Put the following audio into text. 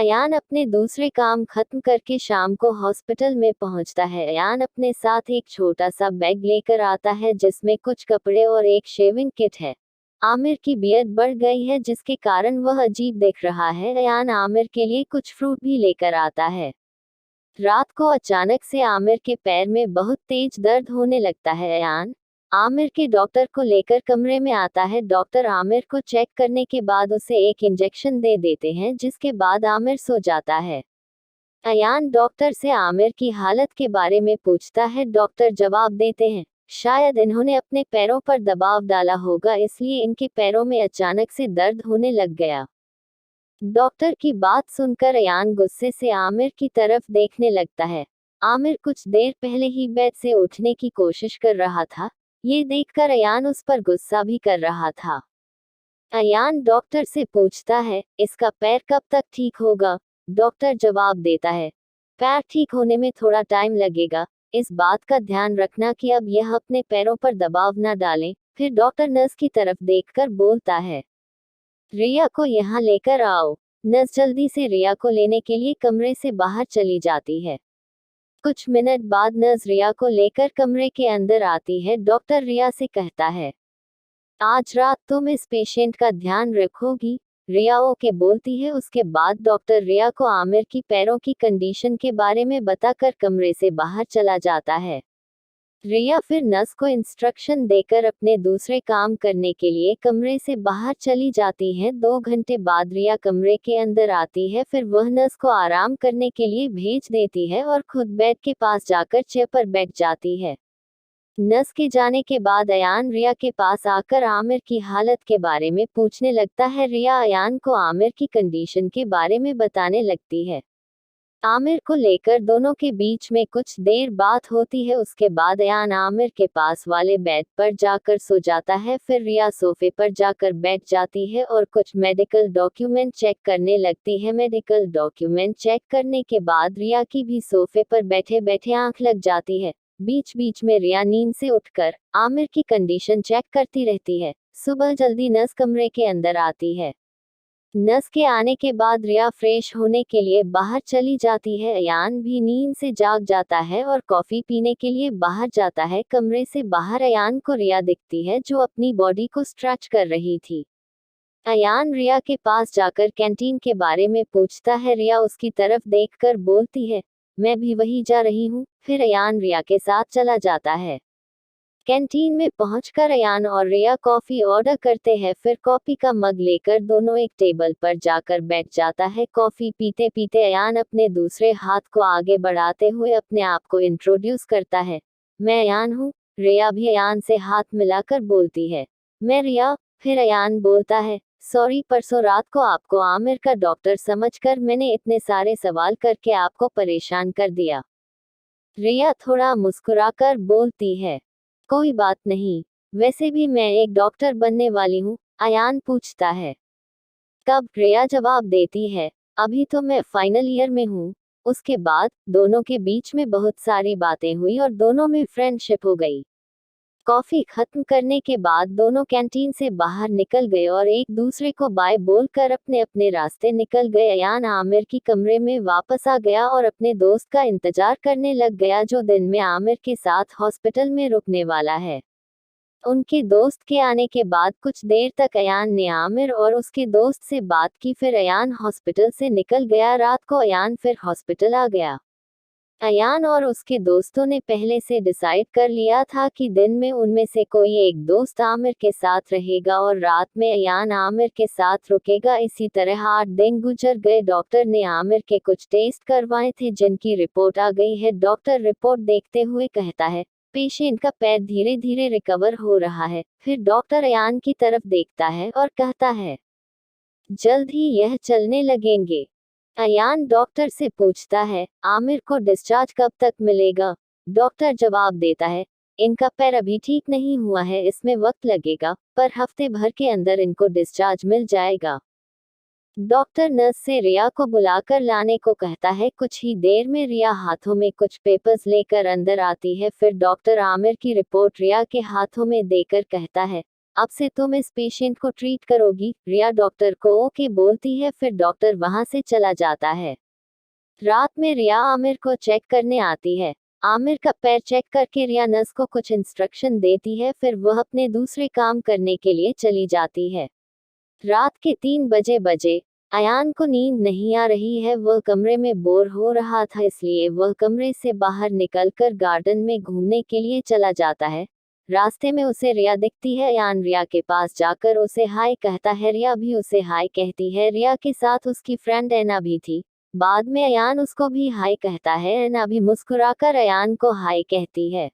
अयान अपने दूसरे काम खत्म करके शाम को हॉस्पिटल में पहुंचता है। अयान अपने साथ एक छोटा सा बैग लेकर आता है जिसमें कुछ कपड़े और एक शेविंग किट है। आमिर की बियर्ड बढ़ गई है जिसके कारण वह अजीब दिख रहा है। अयान आमिर के लिए कुछ फ्रूट भी लेकर आता है। रात को अचानक से आमिर के पैर में बहुत तेज दर्द होने लगता है। अयान आमिर के डॉक्टर को लेकर कमरे में आता है। डॉक्टर आमिर को चेक करने के बाद उसे एक इंजेक्शन दे देते हैं जिसके बाद आमिर सो जाता है। अयान डॉक्टर से आमिर की हालत के बारे में पूछता है। डॉक्टर जवाब देते हैं, शायद इन्होंने अपने पैरों पर दबाव डाला होगा इसलिए इनके पैरों में अचानक से दर्द होने लग गया। डॉक्टर की बात सुनकर अयान गुस्से से आमिर की तरफ देखने लगता है। आमिर कुछ देर पहले ही बेड से उठने की कोशिश कर रहा था। ये देखकर अयान उस पर गुस्सा भी कर रहा था। अयान डॉक्टर से पूछता है, इसका पैर कब तक ठीक होगा? डॉक्टर जवाब देता है, पैर ठीक होने में थोड़ा टाइम लगेगा। इस बात का ध्यान रखना कि अब यह अपने पैरों पर दबाव न डालें। फिर डॉक्टर नर्स की तरफ देखकर बोलता है, रिया को यहाँ लेकर आओ। नर्स जल्दी से रिया को लेने के लिए कमरे से बाहर चली जाती है। कुछ मिनट बाद नर्स रिया को लेकर कमरे के अंदर आती है। डॉक्टर रिया से कहता है, आज रात तुम इस पेशेंट का ध्यान रखोगी? रिया ओके बोलती है। उसके बाद डॉक्टर रिया को आमिर की पैरों की कंडीशन के बारे में बताकर कमरे से बाहर चला जाता है। रिया फिर नर्स को इंस्ट्रक्शन देकर अपने दूसरे काम करने के लिए कमरे से बाहर चली जाती है। 2 घंटे बाद रिया कमरे के अंदर आती है। फिर वह नर्स को आराम करने के लिए भेज देती है और खुद बेड के पास जाकर चेयर पर बैठ जाती है। नर्स के जाने के बाद अयान रिया के पास आकर आमिर की हालत के बारे में पूछने लगता है। रिया अयान को आमिर की कंडीशन के बारे में बताने लगती है। आमिर को लेकर दोनों के बीच में कुछ देर बात होती है। उसके बाद अयान आमिर के पास वाले बेड पर जाकर सो जाता है। फिर रिया सोफे पर जाकर बैठ जाती है और कुछ मेडिकल डॉक्यूमेंट चेक करने लगती है। मेडिकल डॉक्यूमेंट चेक करने के बाद रिया की भी सोफे पर बैठे बैठे आंख लग जाती है। बीच बीच में रिया नींद से उठकर आमिर की कंडीशन चेक करती रहती है। सुबह जल्दी नर्स कमरे के अंदर आती है। नर्स के आने के बाद रिया फ्रेश होने के लिए बाहर चली जाती है। अयान भी नींद से जाग जाता है और कॉफी पीने के लिए बाहर जाता है। कमरे से बाहर अयान को रिया दिखती है जो अपनी बॉडी को स्ट्रेच कर रही थी। अयान रिया के पास जाकर कैंटीन के बारे में पूछता है। रिया उसकी तरफ देखकर बोलती है, मैं भी वही जा रही हूँ। फिर अयान रिया के साथ चला जाता है। कैंटीन में पहुंचकर अयान और रिया कॉफी ऑर्डर करते हैं। फिर कॉफी का मग लेकर दोनों एक टेबल पर जाकर बैठ जाता है। कॉफी पीते पीते अयान अपने दूसरे हाथ को आगे बढ़ाते हुए अपने आप को इंट्रोड्यूस करता है, मैं अयान हूँ। रिया भी अयान से हाथ मिलाकर बोलती है, मैं रिया। फिर अयान बोलता है, सॉरी परसों रात को आपको आमिर का डॉक्टर समझकर मैंने इतने सारे सवाल करके आपको परेशान कर दिया। रिया थोड़ा मुस्कुराकर बोलती है, कोई बात नहीं, वैसे भी मैं एक डॉक्टर बनने वाली हूँ। अयान पूछता है, कब? रिया जवाब देती है, अभी तो मैं फाइनल ईयर में हूँ। उसके बाद दोनों के बीच में बहुत सारी बातें हुई और दोनों में फ्रेंडशिप हो गई। कॉफी खत्म करने के बाद दोनों कैंटीन से बाहर निकल गए और एक दूसरे को बाय बोलकर अपने अपने रास्ते निकल गए। अयान आमिर की कमरे में वापस आ गया और अपने दोस्त का इंतजार करने लग गया जो दिन में आमिर के साथ हॉस्पिटल में रुकने वाला है। उनके दोस्त के आने के बाद कुछ देर तक अयान ने आमिर और उसके दोस्त से बात की। फिर अयान हॉस्पिटल से निकल गया। रात को अयान फिर हॉस्पिटल आ गया। अयान और उसके दोस्तों ने पहले से डिसाइड कर लिया था कि दिन में उनमें से कोई एक दोस्त आमिर के साथ रहेगा और रात में अयान आमिर के साथ रुकेगा। इसी तरह 8 दिन गुजर गए। डॉक्टर ने आमिर के कुछ टेस्ट करवाए थे जिनकी रिपोर्ट आ गई है। डॉक्टर रिपोर्ट देखते हुए कहता है, पेशेंट का पैर धीरे धीरे रिकवर हो रहा है। फिर डॉक्टर अयान की तरफ देखता है और कहता है, जल्द ही यह चलने लगेंगे। अयान डॉक्टर से पूछता है, आमिर को डिस्चार्ज कब तक मिलेगा? डॉक्टर जवाब देता है, इनका पैर अभी ठीक नहीं हुआ है, इसमें वक्त लगेगा, पर हफ्ते भर के अंदर इनको डिस्चार्ज मिल जाएगा। डॉक्टर नर्स से रिया को बुलाकर लाने को कहता है। कुछ ही देर में रिया हाथों में कुछ पेपर्स लेकर अंदर आती है। फिर डॉक्टर आमिर की रिपोर्ट रिया के हाथों में देकर कहता है, अब से तुम इस पेशेंट को ट्रीट करोगी। रिया डॉक्टर को ओके बोलती है, फिर डॉक्टर वहां से चला जाता है। रात में रिया आमिर को चेक करने आती है। आमिर का पैर चेक करके रिया नर्स को कुछ इंस्ट्रक्शन देती है, फिर वह अपने दूसरे काम करने के लिए चली जाती है। रात के 3 बजे अयान को नींद नहीं आ रही है। वह कमरे में बोर हो रहा था, इसलिए वह कमरे से बाहर निकलकर गार्डन में घूमने के लिए चला जाता है। रास्ते में उसे रिया दिखती है। अयान रिया के पास जाकर उसे हाय कहता है, रिया भी उसे हाय कहती है। रिया के साथ उसकी फ्रेंड ऐना भी थी। बाद में अयान उसको भी हाय कहता है। ऐना भी मुस्कुराकर अयान को हाय कहती है।